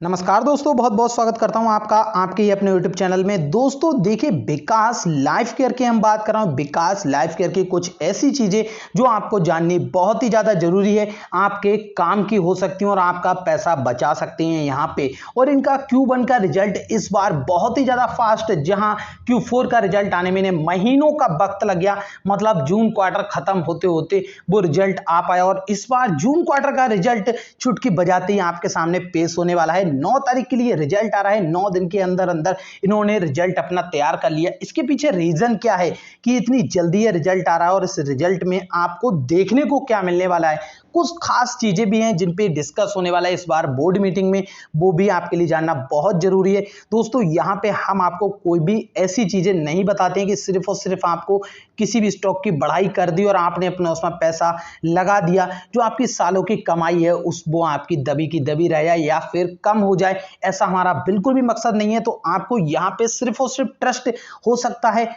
नमस्कार दोस्तों, बहुत बहुत स्वागत करता हूं आपका आपके ही अपने YouTube चैनल में। दोस्तों देखिए, विकास लाइफ केयर की हम बात कर रहा हूं। विकास लाइफ केयर की कुछ ऐसी चीजें जो आपको जाननी बहुत ही ज्यादा जरूरी है, आपके काम की हो सकती हैं और आपका पैसा बचा सकती हैं यहां पे। और इनका Q1 का रिजल्ट इस बार बहुत ही ज्यादा फास्ट, जहां Q4 का रिजल्ट आने में महीनों का वक्त लग गया, मतलब जून क्वार्टर खत्म होते होते वो रिजल्ट आ पाया। और इस बार जून क्वार्टर का रिजल्ट चुटकी बजाते ही आपके सामने पेश होने वाला है। 9 तारीख के लिए रिजल्ट आ रहा है। 9 दिन के अंदर अंदर इन्होंने रिजल्ट अपना तैयार कर लिया। इसके पीछे रीजन क्या है कि इतनी जल्दी ये रिजल्ट आ रहा है और इस रिजल्ट में आपको देखने को क्या मिलने वाला है। कुछ खास चीजें भी हैं जिन पे डिस्कस होने वाला है इस बार बोर्ड मीटिंग में, वो भी आपके लिए जानना बहुत जरूरी है। दोस्तों यहाँ पे हम आपको कोई भी ऐसी चीजें नहीं बताते हैं कि सिर्फ और सिर्फ आपको किसी भी स्टॉक की बढ़ाई कर दी और आपने अपना उसमें पैसा लगा दिया, जो आपकी सालों की कमाई है उस वो आपकी दबी की दबी रह जाए या फिर कम हो जाए, ऐसा हमारा बिल्कुल भी मकसद नहीं है। तो आपको यहाँ पे सिर्फ और सिर्फ ट्रस्ट हो सकता है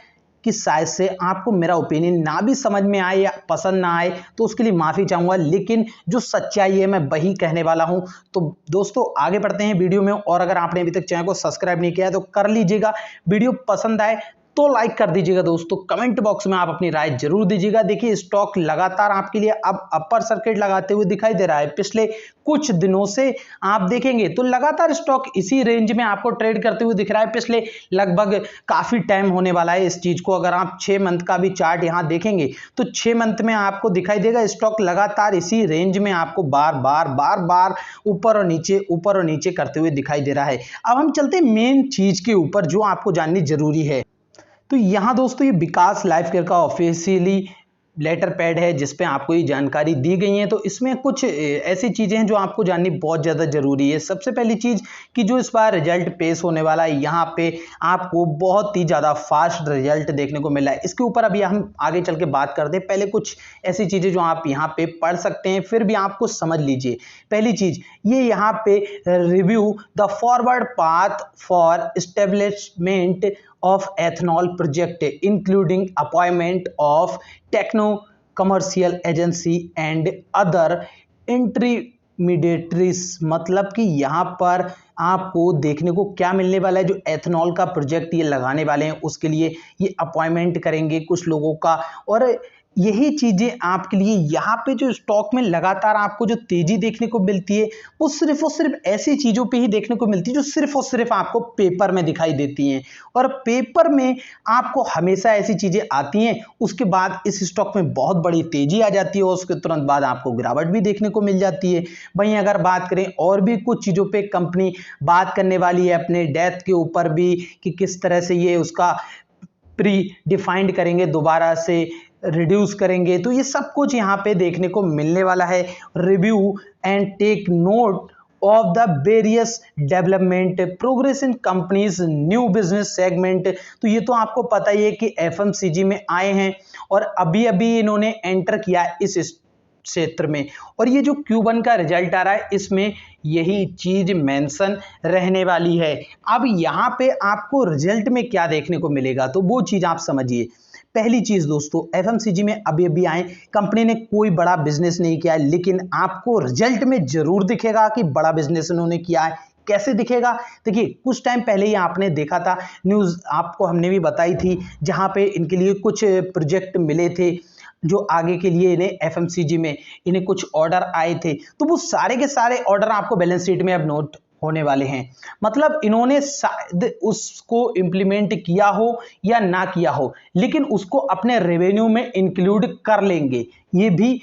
कि शायद से आपको मेरा ओपिनियन ना भी समझ में आए या पसंद ना आए, तो उसके लिए माफी चाहूंगा, लेकिन जो सच्चाई है मैं वही कहने वाला हूं। तो दोस्तों आगे बढ़ते हैं वीडियो में, और अगर आपने अभी तक चैनल को सब्सक्राइब नहीं किया है तो कर लीजिएगा। वीडियो पसंद आए तो लाइक कर दीजिएगा। दोस्तों कमेंट बॉक्स में आप अपनी राय जरूर दीजिएगा। देखिए, स्टॉक लगातार आपके लिए अब अपर सर्किट लगाते हुए दिखाई दे रहा है। पिछले कुछ दिनों से आप देखेंगे तो लगातार स्टॉक इसी रेंज में आपको ट्रेड करते हुए दिख रहा है। पिछले लगभग काफी टाइम होने वाला है इस चीज को। अगर आप 6 मंथ का भी चार्ट यहां देखेंगे तो 6 मंथ में आपको दिखाई देगा स्टॉक लगातार इसी रेंज में आपको बार बार ऊपर और नीचे करते हुए दिखाई दे रहा है। अब हम चलते हैं मेन चीज के ऊपर जो आपको जाननी जरूरी है। तो यहाँ दोस्तों ये विकास लाइफ केयर का ऑफिशियली लेटर पैड है जिसपे आपको ये जानकारी दी गई है। तो इसमें कुछ ऐसी चीजें हैं जो आपको जाननी बहुत ज़्यादा जरूरी है। सबसे पहली चीज कि जो इस बार रिजल्ट पेश होने वाला है, यहाँ पे आपको बहुत ही ज़्यादा फास्ट रिजल्ट देखने को मिला है। इसके ऊपर अभी हम आगे चल के बात करते हैं। पहले कुछ ऐसी चीजें जो आप यहाँ पे पढ़ सकते हैं, फिर भी आपको समझ लीजिए। पहली चीज ये यहाँ पे review the forward path for establishment of ethanol project including appointment of techno commercial agency and other intermediaries। मतलब कि यहाँ पर आपको देखने को क्या मिलने वाला है, जो एथेनॉल का प्रोजेक्ट ये लगाने वाले हैं उसके लिए ये अपॉइंटमेंट करेंगे कुछ लोगों का। और यही चीजें आपके लिए यहाँ पे जो स्टॉक में लगातार आपको जो तेजी देखने को मिलती है वो सिर्फ और सिर्फ ऐसी चीजों पे ही देखने को मिलती है जो सिर्फ और सिर्फ आपको पेपर में दिखाई देती हैं। और पेपर में आपको हमेशा ऐसी चीजें आती हैं, उसके बाद इस स्टॉक में बहुत बड़ी तेजी आ जाती है और उसके तुरंत बाद आपको गिरावट भी देखने को मिल जाती है। वहीं अगर बात करें और भी कुछ चीजों पे कंपनी बात करने वाली है अपने डेथ के ऊपर भी, कि किस तरह से ये उसका प्री डिफाइंड करेंगे, दोबारा से रिड्यूस करेंगे। तो ये सब कुछ यहाँ पे देखने को मिलने वाला है। Review and take note of the various development progress in companies new business segment. तो ये तो आपको पता ही है कि FMCG में आए हैं और अभी अभी इन्होंने एंटर किया इस क्षेत्र में। और ये जो Q1 का रिजल्ट आ रहा है इसमें यही चीज मेंशन रहने वाली है। अब यहाँ पे आपको रिजल्ट में क्या देखने को मिलेगा तो वो चीज आप समझिए। पहली चीज दोस्तों, FMCG में अभी अभी आए, कंपनी ने कोई बड़ा बिजनेस नहीं किया है, लेकिन आपको रिजल्ट में जरूर दिखेगा कि बड़ा बिजनेस उन्होंने किया है। कैसे दिखेगा? देखिए, कुछ टाइम पहले ही आपने देखा था, न्यूज आपको हमने भी बताई थी, जहां पे इनके लिए कुछ प्रोजेक्ट मिले थे जो आगे के लिए इन्हें FMCG में इन्हें कुछ ऑर्डर आए थे। तो वो सारे के सारे ऑर्डर आपको बैलेंस शीट में अब नोट होने वाले हैं। मतलब इन्होंने शायद उसको इंप्लीमेंट किया हो या ना किया हो, लेकिन उसको अपने रेवेन्यू में इंक्लूड कर लेंगे, ये भी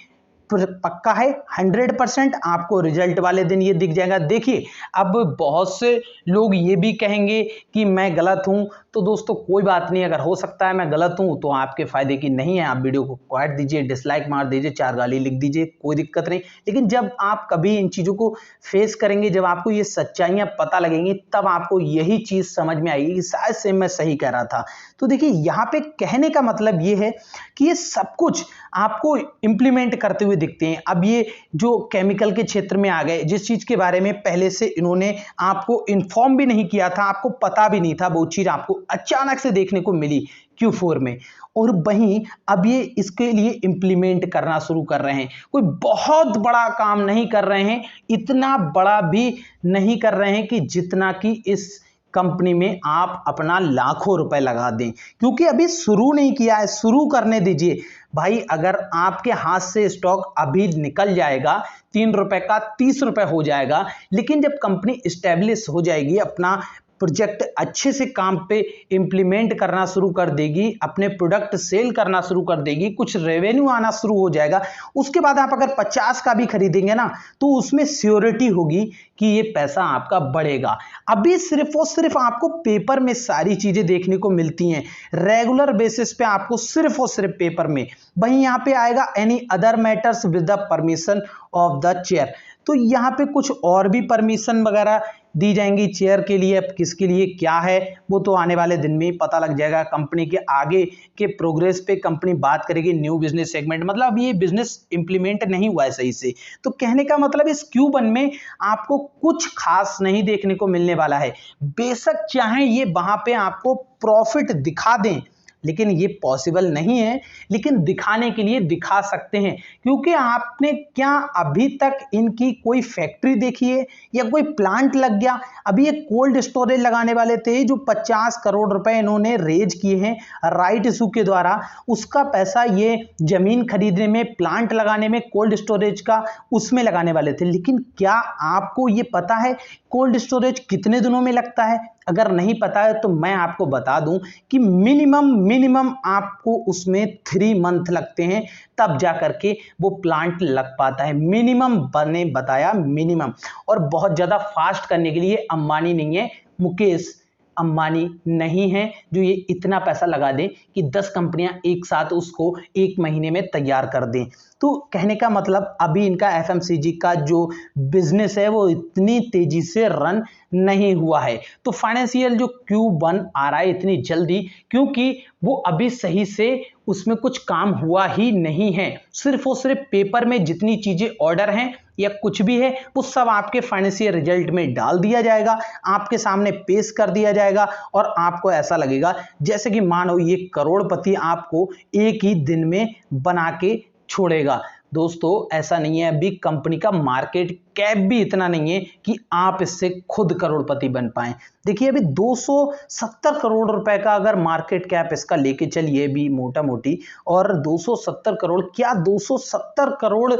पक्का है। 100% आपको रिजल्ट वाले दिन ये दिख जाएगा। देखिए, अब बहुत से लोग ये भी कहेंगे कि मैं गलत हूं, तो दोस्तों कोई बात नहीं, अगर हो सकता है मैं गलत हूं तो आपके फायदे की नहीं है। आप वीडियो को काट दीजिए, डिसलाइक मार दीजिए, 4 गाली लिख दीजिए, कोई दिक्कत नहीं। लेकिन जब आप कभी इन चीजों को फेस करेंगे, जब आपको ये सच्चाइयां पता लगेंगी, तब आपको यही चीज समझ में आएगी कि शायद से मैं सही कह रहा था। तो देखिए, यहाँ पे कहने का मतलब ये है कि ये सब कुछ आपको इंप्लीमेंट करते हुए दिखते हैं। अब ये जो केमिकल के क्षेत्र में आ गए, जिस चीज के बारे में पहले से इन्होंने आपको इन्फॉर्म भी नहीं किया था, आपको पता भी नहीं था, वो चीज आपको अचानक से देखने को मिली Q4 में। और वहीं अब ये इसके लिए इंप्लीमेंट करना शुरू कर रहे हैं। कोई बहुत बड़ा काम नहीं कर रहे हैं, इतना बड़ा भी नहीं कर रहे हैं कि जितना कि इस कंपनी में आप अपना लाखों रुपए लगा दें, क्योंकि अभी शुरू नहीं किया है, शुरू करने दीजिए भाई। अगर आपके हाथ से स्टॉक अभी निकल जाएगा, 3 रुपए का 30 रुपए हो जाएगा, लेकिन जब कंपनी स्टेब्लिश हो जाएगी, अपना प्रोजेक्ट अच्छे से काम पे इंप्लीमेंट करना शुरू कर देगी, अपने प्रोडक्ट सेल करना शुरू कर देगी, कुछ रेवेन्यू आना शुरू हो जाएगा, उसके बाद आप अगर 50 का भी खरीदेंगे ना, तो उसमें श्योरिटी होगी कि ये पैसा आपका बढ़ेगा। अभी सिर्फ और सिर्फ आपको पेपर में सारी चीजें देखने को मिलती हैं, रेगुलर बेसिस पे आपको सिर्फ और सिर्फ पेपर में। वहीं यहाँ पे आएगा any other matters with the permission of the chair, तो यहाँ पे कुछ और भी परमिशन वगैरह दी जाएंगी चेयर के लिए। अब किसके लिए क्या है वो तो आने वाले दिन में ही पता लग जाएगा। कंपनी के आगे के प्रोग्रेस पे कंपनी बात करेगी। न्यू बिजनेस सेगमेंट मतलब ये बिजनेस इंप्लीमेंट नहीं हुआ है सही से, तो कहने का मतलब इस Q1 में आपको कुछ खास नहीं देखने को मिलने वाला है। बेशक चाहे ये वहां पे आपको प्रॉफिट दिखा दें, लेकिन ये पॉसिबल नहीं है, लेकिन दिखाने के लिए दिखा सकते हैं, क्योंकि आपने क्या अभी तक इनकी कोई फैक्ट्री देखी है या कोई प्लांट लग गया। अभी ये कोल्ड स्टोरेज लगाने वाले थे, जो 50 करोड़ रुपए इन्होंने रेज किए हैं राइट इशू के द्वारा, उसका पैसा ये जमीन खरीदने में, प्लांट लगाने में, कोल्ड स्टोरेज का उसमें लगाने वाले थे। लेकिन क्या आपको ये पता है कोल्ड स्टोरेज कितने दिनों में लगता है? अगर नहीं पता है तो मैं आपको बता दूं कि मिनिमम आपको उसमें 3 मंथ लगते हैं, तब जा करके वो प्लांट लग पाता है। मिनिमम बने बताया, मिनिमम। और बहुत ज्यादा फास्ट करने के लिए अंबानी नहीं है, मुकेश अंबानी नहीं है जो ये इतना पैसा लगा दे कि 10 कंपनियां एक साथ उसको 1 महीने में तैयार कर दें। तो कहने का मतलब अभी इनका FMCG का जो बिजनेस है वो इतनी तेजी से रन नहीं हुआ है। तो फाइनेंशियल जो Q1 आ रहा है इतनी जल्दी, क्योंकि वो अभी सही से उसमें कुछ काम हुआ ही नहीं है। सिर्फ और सिर्फ पेपर में जितनी चीजें ऑर्डर हैं या कुछ भी है वो सब आपके फाइनेंशियल रिजल्ट में डाल दिया जाएगा, आपके सामने पेश कर दिया जाएगा, और आपको ऐसा लगेगा जैसे कि मानो ये करोड़पति आपको एक ही दिन में बना के छोड़ेगा। दोस्तों ऐसा नहीं है, अभी कंपनी का मार्केट कैप भी इतना नहीं है कि आप इससे खुद करोड़पति बन पाएं। देखिए अभी 270 करोड़ रुपए का अगर मार्केट कैप इसका लेके चलिए भी मोटा मोटी, और 270 करोड़, क्या 270 करोड़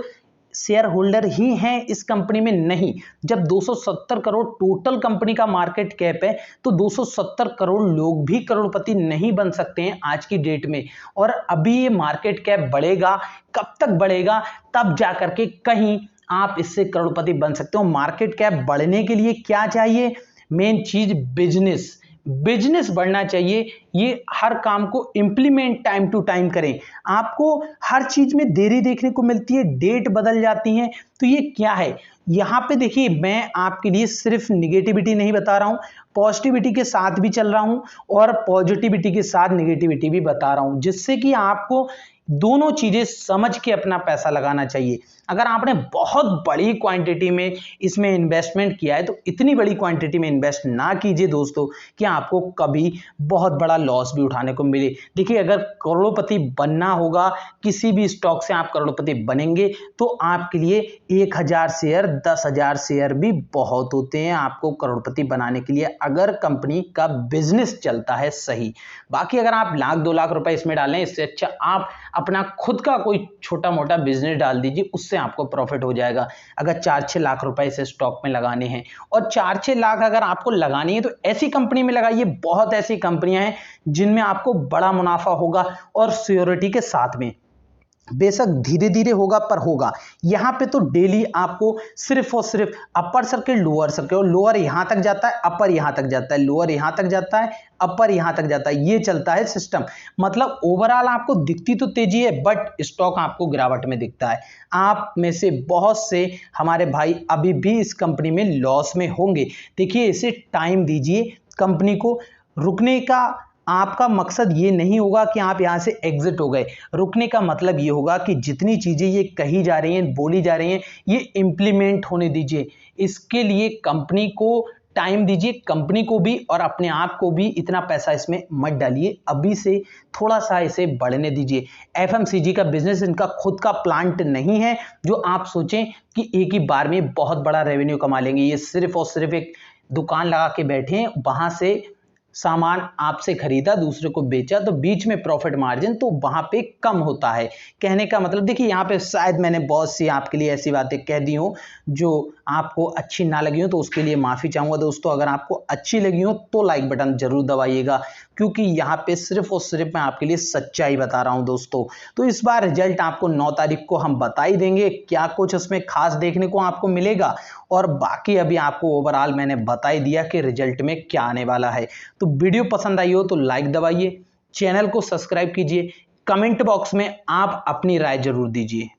शेयर होल्डर ही हैं इस कंपनी में? नहीं। जब 270 करोड़ टोटल कंपनी का मार्केट कैप है तो 270 करोड़ लोग भी करोड़पति नहीं बन सकते हैं आज की डेट में। और अभी ये मार्केट कैप बढ़ेगा, कब तक बढ़ेगा, तब जाकर के कहीं आप इससे करोड़पति बन सकते हो। मार्केट कैप बढ़ने के लिए क्या चाहिए? मेन चीज बिजनेस बढ़ना चाहिए। ये हर काम को इंप्लीमेंट टाइम टू टाइम करें। आपको हर चीज में देरी देखने को मिलती है, डेट बदल जाती है, तो ये क्या है? यहां पे देखिए मैं आपके लिए सिर्फ निगेटिविटी नहीं बता रहा हूं, पॉजिटिविटी के साथ भी चल रहा हूं और पॉजिटिविटी के साथ निगेटिविटी भी बता रहा हूं, जिससे कि आपको दोनों चीजें समझ के अपना पैसा लगाना चाहिए। अगर आपने बहुत बड़ी क्वांटिटी में इसमें इन्वेस्टमेंट किया है तो इतनी बड़ी क्वांटिटी में इन्वेस्ट ना कीजिए दोस्तों कि आपको कभी बहुत बड़ा लॉस भी उठाने को मिले। देखिए अगर करोड़पति बनना होगा, किसी भी स्टॉक से आप करोड़पति बनेंगे तो आपके लिए 1000 शेयर 10,000 शेयर भी बहुत होते हैं आपको करोड़पति बनाने के लिए, अगर कंपनी का बिजनेस चलता है सही। बाकी अगर आप लाख 2 लाख रुपए इसमें डालें, इससे अच्छा आप अपना खुद का कोई छोटा मोटा बिजनेस डाल दीजिए, उससे आपको प्रॉफिट हो जाएगा। अगर 4-6 लाख रुपए इसे स्टॉक में लगाने हैं, और 4-6 लाख अगर आपको लगानी है तो ऐसी कंपनी में लगाइए। बहुत ऐसी कंपनियां हैं जिनमें आपको बड़ा मुनाफा होगा और सिक्योरिटी के साथ में। बेशक धीरे धीरे होगा पर होगा। यहां पे तो डेली आपको सिर्फ और सिर्फ अपर सर्किट, लोअर सर्किट, और लोअर यहां तक जाता है, अपर यहां तक जाता है, लोअर यहां तक जाता है, अपर यहां तक जाता है, ये चलता है सिस्टम। मतलब ओवरऑल आपको दिखती तो तेजी है बट स्टॉक आपको गिरावट में दिखता है। आप में से बहुत से हमारे भाई अभी भी इस कंपनी में लॉस में होंगे। देखिए इसे टाइम दीजिए, कंपनी को रुकने का आपका मकसद ये नहीं होगा कि आप यहाँ से एग्जिट हो गए। रुकने का मतलब ये होगा कि जितनी चीज़ें ये कही जा रही हैं, बोली जा रही हैं, ये इम्प्लीमेंट होने दीजिए। इसके लिए कंपनी को टाइम दीजिए, कंपनी को भी और अपने आप को भी। इतना पैसा इसमें मत डालिए, अभी से थोड़ा सा इसे बढ़ने दीजिए। एफएमसीजी का बिजनेस इनका खुद का प्लांट नहीं है जो आप सोचें कि एक ही बार में बहुत बड़ा रेवेन्यू कमा लेंगे। ये सिर्फ और सिर्फ एक दुकान लगा के बैठे हैं, वहां से सामान आपसे खरीदा, दूसरे को बेचा, तो बीच में प्रॉफिट मार्जिन तो वहां पे कम होता है। कहने का मतलब देखिए, यहाँ पे शायद मैंने बहुत सी आपके लिए ऐसी बातें कह दी हो जो आपको अच्छी ना लगी हो, तो उसके लिए माफी चाहूंगा दोस्तों। अगर आपको अच्छी लगी हो तो लाइक बटन जरूर दबाइएगा, क्योंकि यहाँ पे सिर्फ और सिर्फ मैं आपके लिए सच्चाई बता रहा हूँ दोस्तों। तो इस बार रिजल्ट आपको 9 तारीख को हम बता ही देंगे, क्या कुछ उसमें खास देखने को आपको मिलेगा, और बाकी अभी आपको ओवरऑल मैंने बता ही दिया कि रिजल्ट में क्या आने वाला है। तो वीडियो पसंद आई हो तो लाइक दबाइए, चैनल को सब्सक्राइब कीजिए, कमेंट बॉक्स में आप अपनी राय जरूर दीजिए।